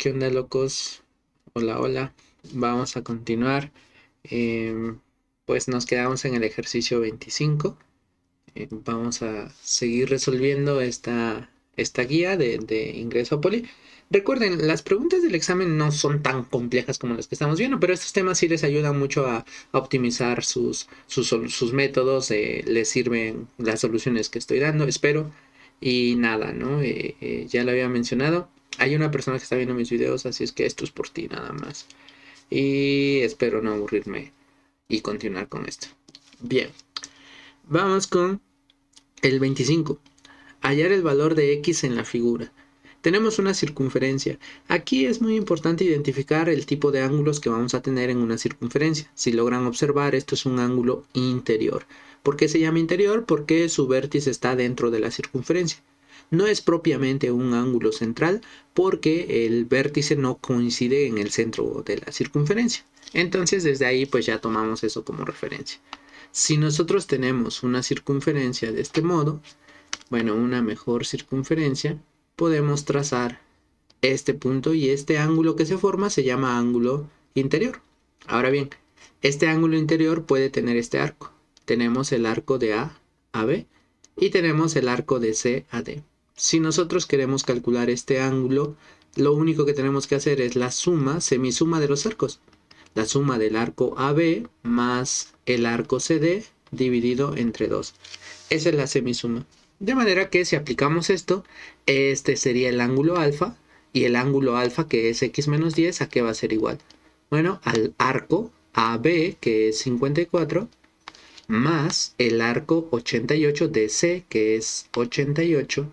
¿Qué onda, locos? Hola, hola. Vamos a continuar. Pues nos quedamos en el ejercicio 25. Vamos a seguir resolviendo esta guía de ingreso a Poli. Recuerden, las preguntas del examen no son tan complejas como las que estamos viendo, pero estos temas sí les ayudan mucho a optimizar sus métodos. Les sirven las soluciones que estoy dando, espero. Y nada, ¿no? Ya lo había mencionado. Hay una persona que está viendo mis videos, así es que esto es por ti nada más. Y espero no aburrirme y continuar con esto. Bien, vamos con el 25. Hallar el valor de x en la figura. Tenemos una circunferencia. Aquí es muy importante identificar el tipo de ángulos que vamos a tener en una circunferencia. Si logran observar, esto es un ángulo interior. ¿Por qué se llama interior? Porque su vértice está dentro de la circunferencia. No es propiamente un ángulo central porque el vértice no coincide en el centro de la circunferencia. Entonces desde ahí pues ya tomamos eso como referencia. Si nosotros tenemos una circunferencia de este modo, bueno, una mejor circunferencia, podemos trazar este punto y este ángulo que se forma se llama ángulo interior. Ahora bien, este ángulo interior puede tener este arco. Tenemos el arco de A a B y tenemos el arco de C a D. Si nosotros queremos calcular este ángulo, lo único que tenemos que hacer es la suma, semisuma de los arcos. La suma del arco AB más el arco CD dividido entre 2. Esa es la semisuma. De manera que si aplicamos esto, este sería el ángulo alfa, y el ángulo alfa, que es x menos 10, ¿a qué va a ser igual? Bueno, al arco AB, que es 54, más el arco 88 de C, que es 88,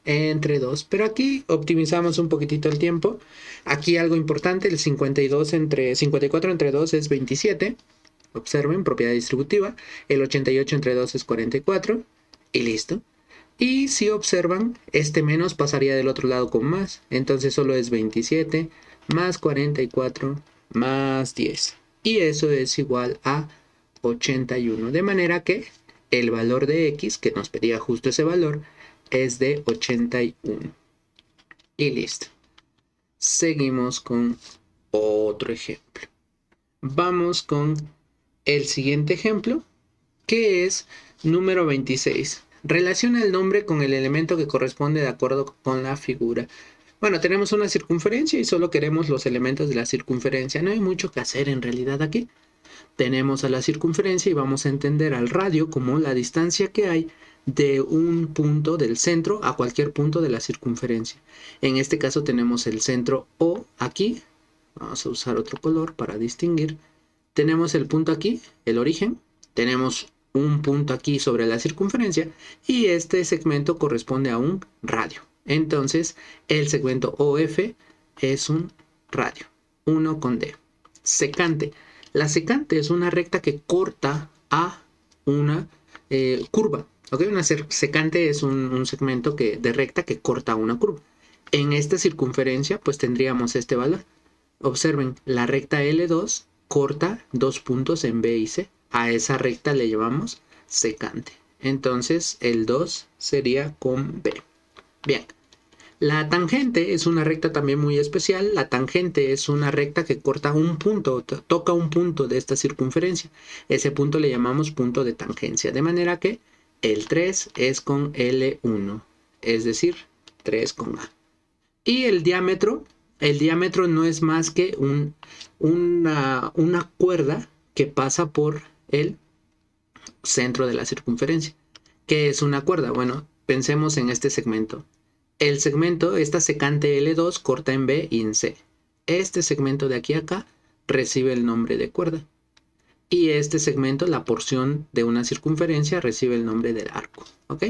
entre 2. Pero aquí optimizamos un poquitito el tiempo. Aquí algo importante, el 54 entre 2 es 27. Observen, propiedad distributiva. El 88 entre 2 es 44. Y listo. Y si observan, este menos pasaría del otro lado con más. Entonces solo es 27 más 44 más 10. Y eso es igual a 81. De manera que el valor de x, que nos pedía justo ese valor, es de 81. Y listo. Seguimos con otro ejemplo. Vamos con el siguiente ejemplo, que es número 26. Relaciona el nombre con el elemento que corresponde de acuerdo con la figura. Bueno, tenemos una circunferencia y solo queremos los elementos de la circunferencia. No hay mucho que hacer en realidad aquí. Tenemos a la circunferencia y vamos a entender al radio como la distancia que hay de un punto del centro a cualquier punto de la circunferencia. En este caso tenemos el centro O aquí. Vamos a usar otro color para distinguir. Tenemos el punto aquí, el origen. Tenemos un punto aquí sobre la circunferencia y este segmento corresponde a un radio. Entonces el segmento OF es un radio, 1 con D. Secante. La secante es una recta que corta a una curva. ¿Okay? Una secante es un segmento de recta que corta a una curva. En esta circunferencia pues tendríamos este valor. Observen, la recta L2 corta dos puntos en B y C. A esa recta le llamamos secante. Entonces el 2 sería con B. Bien. La tangente es una recta también muy especial. La tangente es una recta que corta un punto, toca un punto de esta circunferencia. Ese punto le llamamos punto de tangencia. De manera que el 3 es con L1, es decir, 3 con A. Y el diámetro no es más que una cuerda que pasa por el centro de la circunferencia. ¿Qué es una cuerda? Bueno, pensemos en este segmento. El segmento, esta secante L2 corta en B y en C. Este segmento de aquí a acá recibe el nombre de cuerda. Y este segmento, la porción de una circunferencia, recibe el nombre del arco. ¿Ok?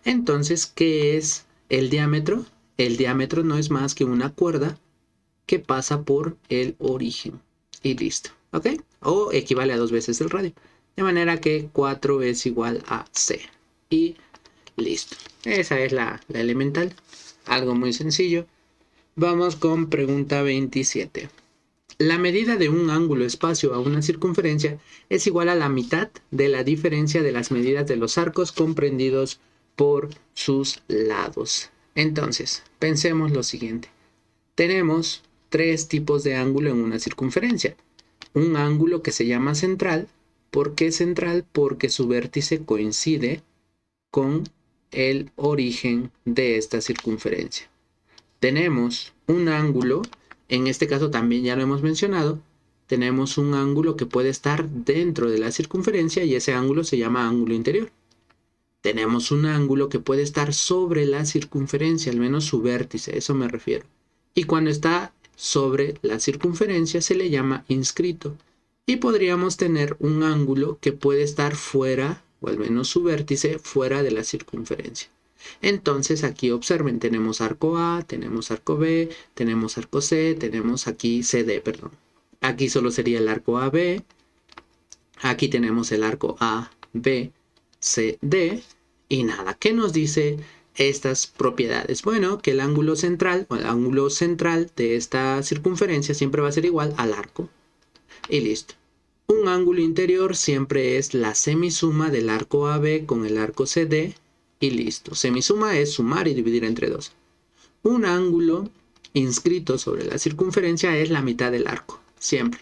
Entonces, ¿qué es el diámetro? El diámetro no es más que una cuerda que pasa por el origen. Y listo. ¿Ok? O equivale a 2 veces el radio. De manera que 4 es igual a C. Y listo. Esa es la elemental. Algo muy sencillo. Vamos con pregunta 27. La medida de un ángulo espacio a una circunferencia es igual a la mitad de la diferencia de las medidas de los arcos comprendidos por sus lados. Entonces, pensemos lo siguiente. Tenemos tres tipos de ángulo en una circunferencia. Un ángulo que se llama central. ¿Por qué central? Porque su vértice coincide con el origen de esta circunferencia. Tenemos un ángulo, en este caso también ya lo hemos mencionado, tenemos un ángulo que puede estar dentro de la circunferencia y ese ángulo se llama ángulo interior. Tenemos un ángulo que puede estar sobre la circunferencia, al menos su vértice, eso me refiero. Y cuando está sobre la circunferencia se le llama inscrito. Y podríamos tener un ángulo que puede estar fuera, o al menos su vértice, fuera de la circunferencia. Entonces aquí observen, tenemos arco A, tenemos arco B, tenemos arco C, tenemos aquí CD, perdón. Aquí solo sería el arco AB. Aquí tenemos el arco AB, CD. Y nada, ¿qué nos dice estas propiedades? Bueno, que el ángulo central, o el ángulo central de esta circunferencia siempre va a ser igual al arco. Y listo. Un ángulo interior siempre es la semisuma del arco AB con el arco CD. Y listo. Semisuma es sumar y dividir entre 2. Un ángulo inscrito sobre la circunferencia es la mitad del arco, siempre.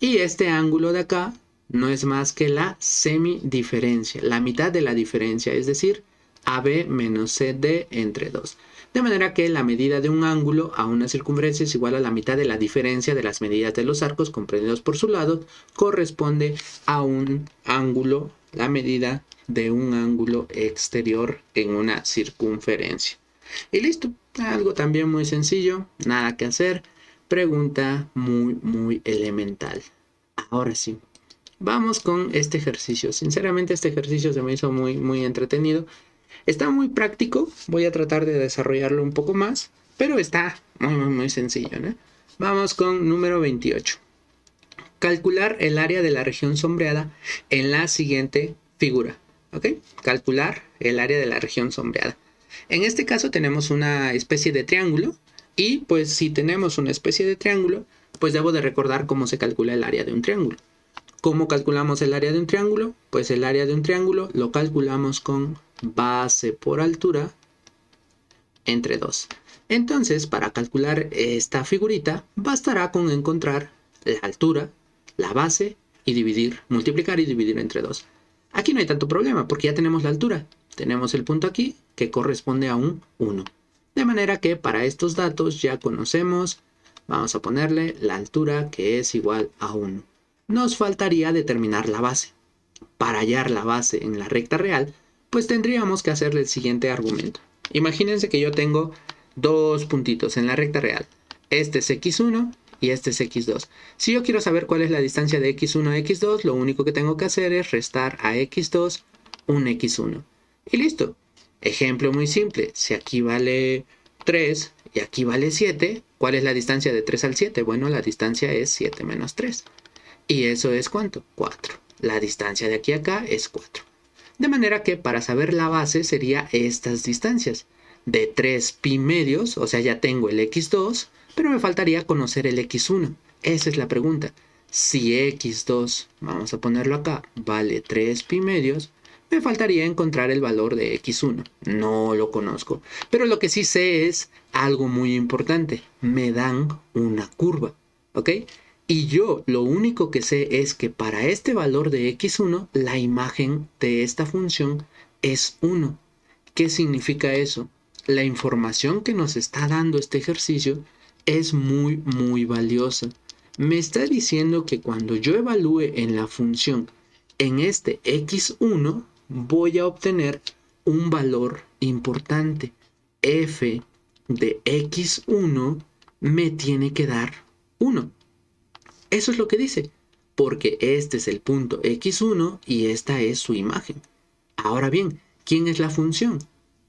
Y este ángulo de acá no es más que la semidiferencia, la mitad de la diferencia, es decir, AB menos CD entre 2. De manera que la medida de un ángulo a una circunferencia es igual a la mitad de la diferencia de las medidas de los arcos comprendidos por su lado, corresponde a un ángulo, la medida de un ángulo exterior en una circunferencia. Y listo, algo también muy sencillo, nada que hacer, pregunta muy elemental. Ahora sí, vamos con este ejercicio. Sinceramente este ejercicio se me hizo muy entretenido. Está muy práctico, voy a tratar de desarrollarlo un poco más, pero está muy sencillo, ¿no? Vamos con número 28. Calcular el área de la región sombreada en la siguiente figura. ¿Ok? Calcular el área de la región sombreada. En este caso tenemos una especie de triángulo y pues si tenemos una especie de triángulo, pues debo de recordar cómo se calcula el área de un triángulo. ¿Cómo calculamos el área de un triángulo? Pues el área de un triángulo lo calculamos con base por altura entre 2. Entonces, para calcular esta figurita, bastará con encontrar la altura, la base y dividir, multiplicar y dividir entre 2. Aquí no hay tanto problema porque ya tenemos la altura. Tenemos el punto aquí que corresponde a un 1. De manera que para estos datos ya conocemos, vamos a ponerle la altura que es igual a 1. Nos faltaría determinar la base. Para hallar la base en la recta real, pues tendríamos que hacerle el siguiente argumento. Imagínense que yo tengo dos puntitos en la recta real. Este es x1 y este es x2. Si yo quiero saber cuál es la distancia de x1 a x2, lo único que tengo que hacer es restar a x2 un x1. Y listo. Ejemplo muy simple. Si aquí vale 3 y aquí vale 7, ¿cuál es la distancia de 3 al 7? Bueno, la distancia es 7 menos 3. ¿Y eso es cuánto? 4. La distancia de aquí a acá es 4. De manera que para saber la base sería estas distancias. De 3 pi medios, o sea, ya tengo el x2, pero me faltaría conocer el x1. Esa es la pregunta. Si x2, vamos a ponerlo acá, vale 3 pi medios, me faltaría encontrar el valor de x1. No lo conozco. Pero lo que sí sé es algo muy importante. Me dan una curva. ¿Ok? Y yo lo único que sé es que para este valor de x1, la imagen de esta función es 1. ¿Qué significa eso? La información que nos está dando este ejercicio es muy valiosa. Me está diciendo que cuando yo evalúe en la función en este x1, voy a obtener un valor importante. F de x1 me tiene que dar 1. Eso es lo que dice, porque este es el punto x1 y esta es su imagen. Ahora bien, ¿quién es la función?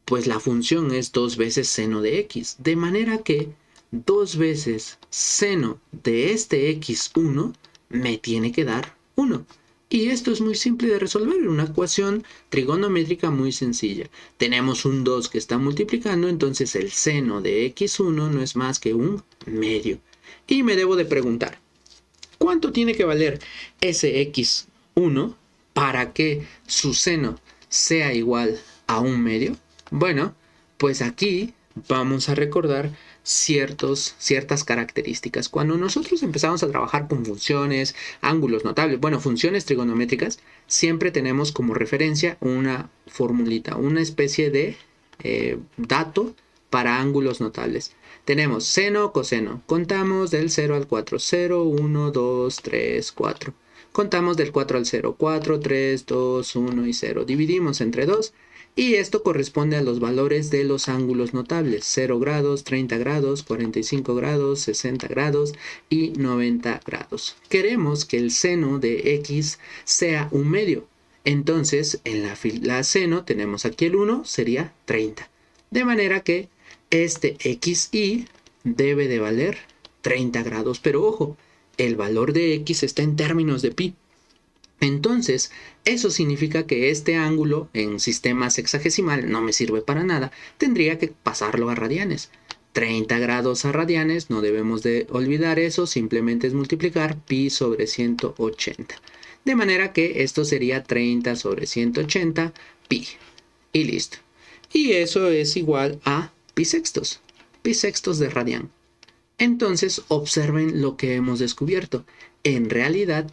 Pues la función es 2 veces seno de x, de manera que 2 veces seno de este x1 me tiene que dar 1. Y esto es muy simple de resolver, una ecuación trigonométrica muy sencilla. Tenemos un 2 que está multiplicando, entonces el seno de x1 no es más que un medio. Y me debo de preguntar, ¿cuánto tiene que valer ese x1 para que su seno sea igual a un medio? Bueno, pues aquí vamos a recordar ciertas características. Cuando nosotros empezamos a trabajar con funciones, ángulos notables, bueno, funciones trigonométricas, siempre tenemos como referencia una formulita, una especie de dato para ángulos notables. Tenemos seno, coseno. Contamos del 0 al 4. 0, 1, 2, 3, 4. Contamos del 4 al 0. 4, 3, 2, 1 y 0. Dividimos entre 2. Y esto corresponde a los valores de los ángulos notables. 0 grados, 30 grados, 45 grados, 60 grados y 90 grados. Queremos que el seno de x sea un medio. Entonces, en la fila seno tenemos aquí el 1, sería 30. De manera que este xy debe de valer 30 grados. Pero ojo, el valor de x está en términos de pi. Entonces, eso significa que este ángulo en sistema sexagesimal no me sirve para nada. Tendría que pasarlo a radianes. 30 grados a radianes, no debemos de olvidar eso, simplemente es multiplicar pi sobre 180. De manera que esto sería 30 sobre 180 pi. Y listo. Y eso es igual a pi sextos de radián. Entonces, observen lo que hemos descubierto. En realidad,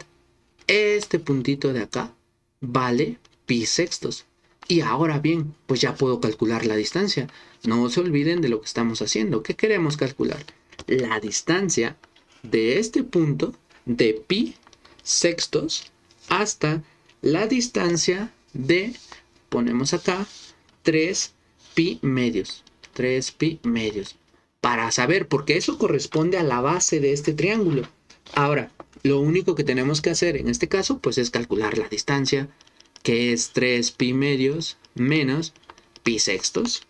este puntito de acá vale pi sextos. Y ahora bien, pues ya puedo calcular la distancia. No se olviden de lo que estamos haciendo. ¿Qué queremos calcular? La distancia de este punto de pi sextos hasta la distancia de, ponemos acá, 3 pi medios. 3 pi medios. Para saber, porque eso corresponde a la base de este triángulo. Ahora, lo único que tenemos que hacer en este caso, pues es calcular la distancia, que es 3 pi medios menos pi sextos.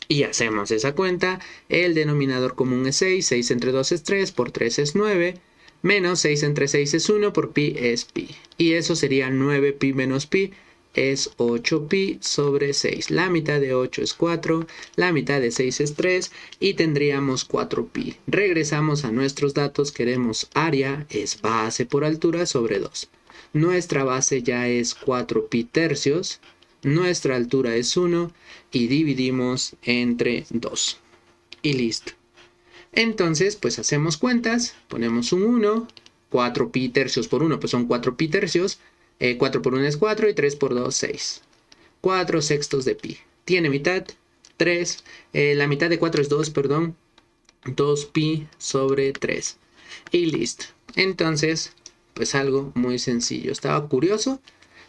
Y hacemos esa cuenta. El denominador común es 6. 6 entre 2 es 3. Por 3 es 9. Menos 6 entre 6 es 1. Por pi es pi. Y eso sería 9 pi menos pi. Es 8 pi sobre 6. La mitad de 8 es 4. La mitad de 6 es 3. Y tendríamos 4 pi. Regresamos a nuestros datos. Queremos área. Es base por altura sobre 2. Nuestra base ya es 4 pi tercios. Nuestra altura es 1 y dividimos entre 2. Y listo. Entonces, pues hacemos cuentas. Ponemos un 1. 4 pi tercios por 1, pues son 4 pi tercios. 4 por 1 es 4 y 3 por 2, 6. 4 sextos de pi. Tiene mitad, 3. La mitad de 4 es 2, perdón. 2 pi sobre 3. Y listo. Entonces, pues algo muy sencillo. Estaba curioso,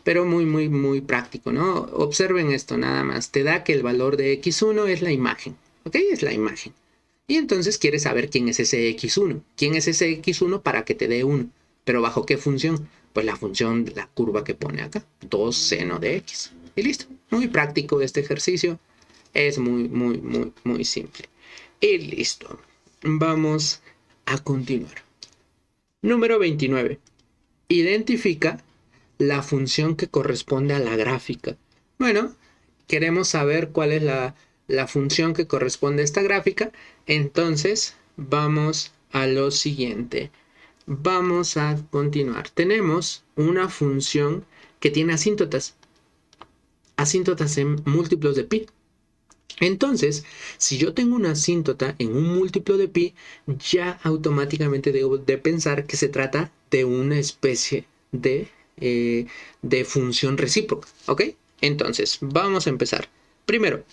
pero muy práctico, ¿no? Observen esto nada más. Te da que el valor de x1 es la imagen, ¿ok? Es la imagen. Y entonces quieres saber quién es ese x1. ¿Quién es ese x1 para que te dé 1? ¿Pero bajo qué función? Pues la función de la curva que pone acá. 2 seno de x. Y listo. Muy práctico este ejercicio. Es muy simple. Y listo. Vamos a continuar. Número 29. Identifica la función que corresponde a la gráfica. Bueno, queremos saber cuál es la función que corresponde a esta gráfica. Entonces, vamos a lo siguiente. Vamos a continuar. Tenemos una función que tiene asíntotas. Asíntotas en múltiplos de pi. Entonces, si yo tengo una asíntota en un múltiplo de pi, ya automáticamente debo de pensar que se trata de una especie de función recíproca, ¿ok? Entonces, vamos a empezar. Primero,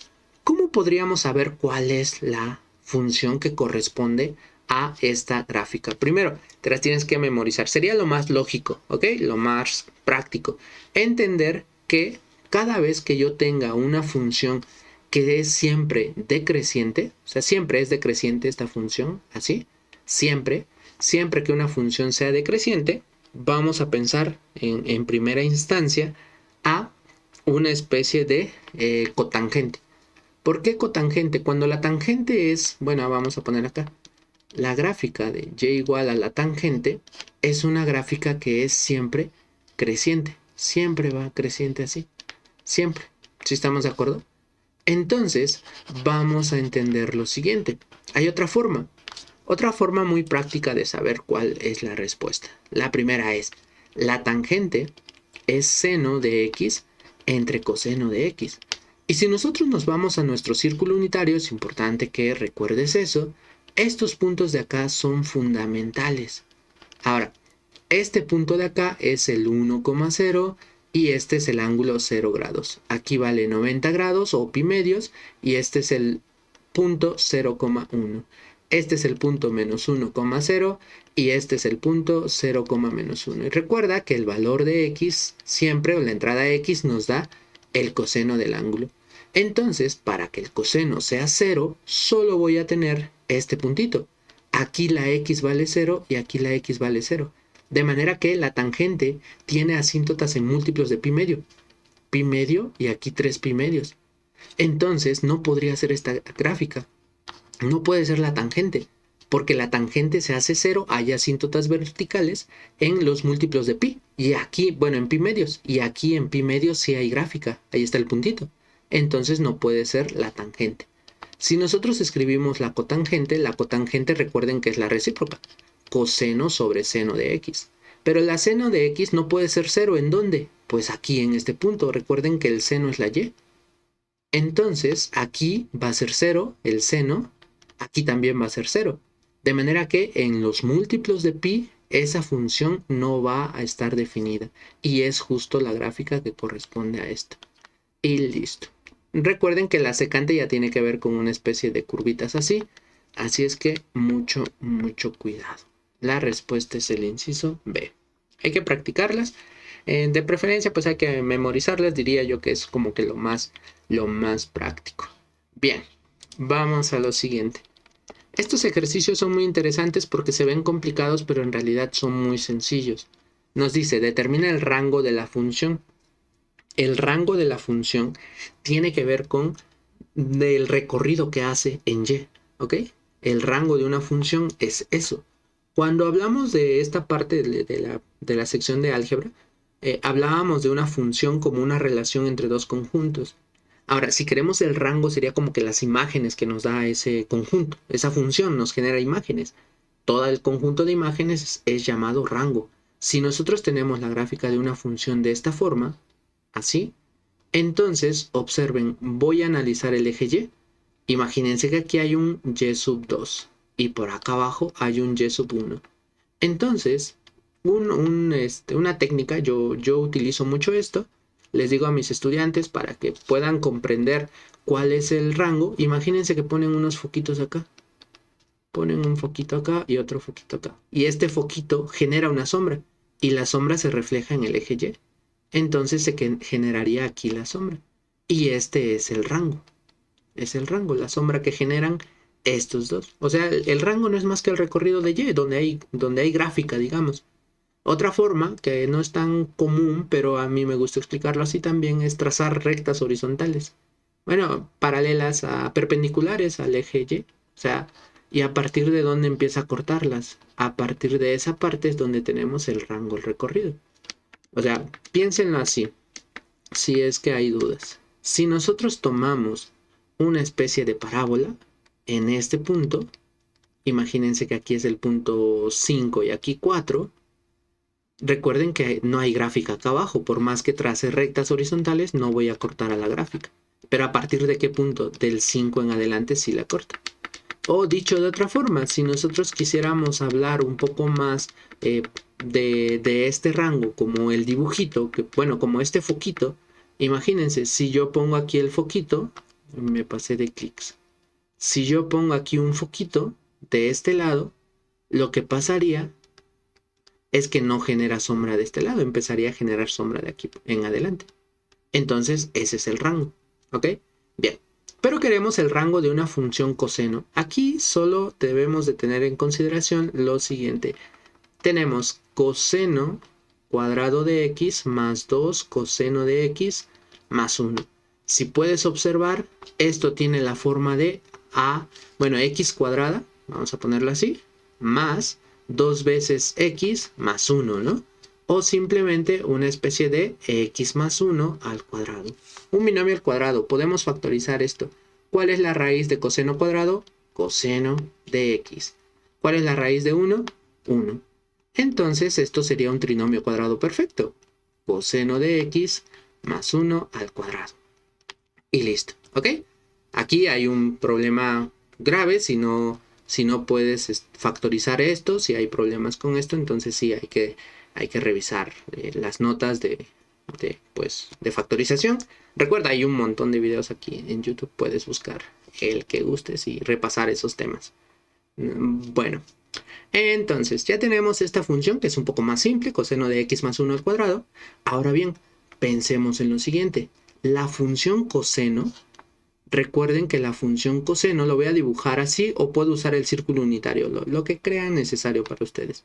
¿cómo podríamos saber cuál es la función que corresponde a esta gráfica? Primero, te las tienes que memorizar. Sería lo más lógico, ¿ok? Lo más práctico. Entender que cada vez que yo tenga una función que es siempre decreciente, o sea, siempre es decreciente esta función, así, siempre que una función sea decreciente, vamos a pensar en primera instancia a una especie de cotangente. ¿Por qué cotangente? Cuando la tangente es, bueno, vamos a poner acá, la gráfica de y igual a la tangente es una gráfica que es siempre creciente, siempre va creciente así, siempre, ¿sí estamos de acuerdo? Entonces, vamos a entender lo siguiente. Hay otra forma muy práctica de saber cuál es la respuesta. La primera es, la tangente es seno de x entre coseno de x. Y si nosotros nos vamos a nuestro círculo unitario, es importante que recuerdes eso, estos puntos de acá son fundamentales. Ahora, este punto de acá es el 1,0 y este es el ángulo 0 grados. Aquí vale 90 grados o pi medios y este es el punto 0,1. Este es el punto menos 1,0 y este es el punto 0, menos 1. Y recuerda que el valor de x siempre, o la entrada x, nos da el coseno del ángulo. Entonces, para que el coseno sea 0, solo voy a tener este puntito. Aquí la x vale 0 y aquí la x vale 0. De manera que la tangente tiene asíntotas en múltiplos de pi medio. Pi medio y aquí 3 pi medios. Entonces no podría ser esta gráfica. No puede ser la tangente, porque la tangente se hace 0, hay asíntotas verticales en los múltiplos de pi. Y aquí, bueno, en pi medios. Y aquí en pi medios sí hay gráfica. Ahí está el puntito. Entonces no puede ser la tangente. Si nosotros escribimos la cotangente recuerden que es la recíproca. Coseno sobre seno de x. Pero la seno de x no puede ser 0. ¿En dónde? Pues aquí en este punto. Recuerden que el seno es la y. Entonces aquí va a ser 0 el seno. Aquí también va a ser 0. De manera que en los múltiplos de pi esa función no va a estar definida. Y es justo la gráfica que corresponde a esto. Y listo. Recuerden que la secante ya tiene que ver con una especie de curvitas así. Así es que mucho cuidado. La respuesta es el inciso B. Hay que practicarlas. De preferencia pues hay que memorizarlas. Diría yo que es como que lo más práctico. Bien, vamos a lo siguiente. Estos ejercicios son muy interesantes porque se ven complicados, pero en realidad son muy sencillos. Nos dice, determina el rango de la función. El rango de la función tiene que ver con el recorrido que hace en y, ¿ok? El rango de una función es eso. Cuando hablamos de esta parte de la sección de álgebra, hablábamos de una función como una relación entre dos conjuntos. Ahora, si queremos el rango, sería como que las imágenes que nos da ese conjunto. Esa función nos genera imágenes. Todo el conjunto de imágenes es llamado rango. Si nosotros tenemos la gráfica de una función de esta forma, así, entonces observen, voy a analizar el eje Y. Imagínense que aquí hay un y sub 2 y por acá abajo hay un y sub 1. Entonces, una técnica, yo utilizo mucho esto, les digo a mis estudiantes para que puedan comprender cuál es el rango. Imagínense que ponen unos foquitos acá. Ponen un foquito acá y otro foquito acá. Y este foquito genera una sombra y la sombra se refleja en el eje Y. Entonces se generaría aquí la sombra. Y este es el rango. Es el rango, la sombra que generan estos dos. O sea, el rango no es más que el recorrido de Y, donde hay gráfica, digamos. Otra forma, que no es tan común, pero a mí me gusta explicarlo así también, es trazar rectas horizontales. Bueno, paralelas a perpendiculares al eje Y. O sea, y a partir de dónde empieza a cortarlas. A partir de esa parte es donde tenemos el rango, el recorrido. O sea, piénsenlo así, si es que hay dudas. Si nosotros tomamos una especie de parábola en este punto, imagínense que aquí es el punto 5 y aquí 4, recuerden que no hay gráfica acá abajo, por más que trace rectas horizontales, no voy a cortar a la gráfica. Pero a partir de qué punto, del 5 en adelante sí la corta. O dicho de otra forma, si nosotros quisiéramos hablar un poco más de este rango, como el dibujito, que, bueno, como este foquito, imagínense, si yo pongo aquí el foquito, me pasé de clics. Si yo pongo aquí un foquito de este lado, lo que pasaría es que no genera sombra de este lado, empezaría a generar sombra de aquí en adelante. Entonces, ese es el rango, ¿ok? Bien. Pero queremos el rango de una función coseno. Aquí solo debemos de tener en consideración lo siguiente. Tenemos coseno cuadrado de x más 2 coseno de x más 1. Si puedes observar, esto tiene la forma de x cuadrada, vamos a ponerlo así, más 2 veces x más 1, ¿no? O simplemente una especie de x más 1 al cuadrado. Un binomio al cuadrado, podemos factorizar esto. ¿Cuál es la raíz de coseno cuadrado? Coseno de x. ¿Cuál es la raíz de 1? 1. Entonces esto sería un trinomio cuadrado perfecto. Coseno de x más 1 al cuadrado. y listo, ¿ok? Aquí hay un problema grave si no puedes factorizar esto, si hay problemas con esto, entonces sí hay que revisar las notas pues, de factorización. Recuerda, hay un montón de videos aquí en YouTube, puedes buscar el que gustes y repasar esos temas. Bueno, entonces ya tenemos esta función que es un poco más simple, coseno de x más 1 al cuadrado. Ahora bien, pensemos en lo siguiente. La función coseno, recuerden que la función coseno lo voy a dibujar así o puedo usar el círculo unitario, lo que crean necesario para ustedes.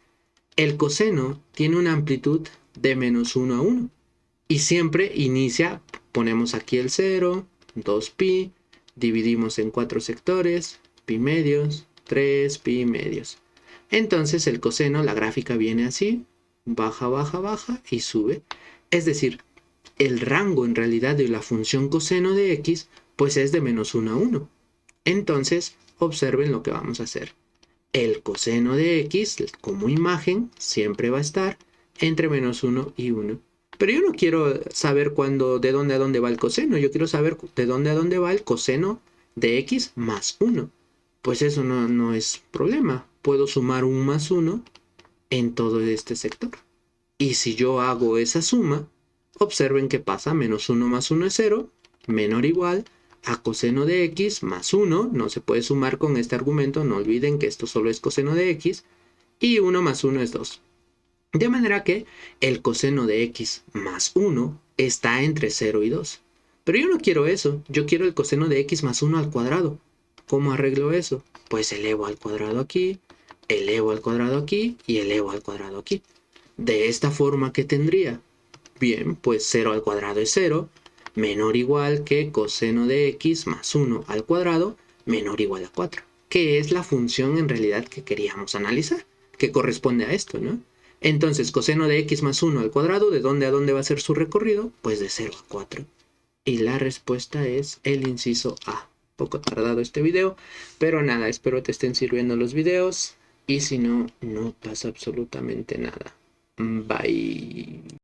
El coseno tiene una amplitud de menos 1 a 1 y siempre inicia, ponemos aquí el 0, 2pi, dividimos en 4 sectores, pi medios, 3 pi medios. Entonces el coseno, la gráfica viene así, baja, baja, baja y sube. Es decir, el rango en realidad de la función coseno de x pues es de menos 1 a 1. Entonces observen lo que vamos a hacer. El coseno de x como imagen siempre va a estar entre menos 1 y 1. Pero yo no quiero saber de dónde a dónde va el coseno. Yo quiero saber de dónde a dónde va el coseno de x más 1. Pues eso no es problema. Puedo sumar un más 1 en todo este sector. Y si yo hago esa suma, observen que pasa menos 1 más 1 es 0, menor o igual a coseno de x más 1, no se puede sumar con este argumento, no olviden que esto solo es coseno de x, y 1 más 1 es 2. De manera que el coseno de x más 1 está entre 0 y 2. Pero yo no quiero eso, yo quiero el coseno de x más 1 al cuadrado. ¿Cómo arreglo eso? Pues elevo al cuadrado aquí, elevo al cuadrado aquí y elevo al cuadrado aquí. De esta forma, ¿qué tendría? Bien, pues 0 al cuadrado es 0, menor o igual que coseno de x más 1 al cuadrado, menor o igual a 4, que es la función en realidad que queríamos analizar, que corresponde a esto, ¿no? Entonces, coseno de x más 1 al cuadrado, ¿de dónde a dónde va a ser su recorrido? Pues de 0 a 4. Y la respuesta es el inciso A. Poco tardado este video, pero nada, espero te estén sirviendo los videos y si no, no pasa absolutamente nada. Bye.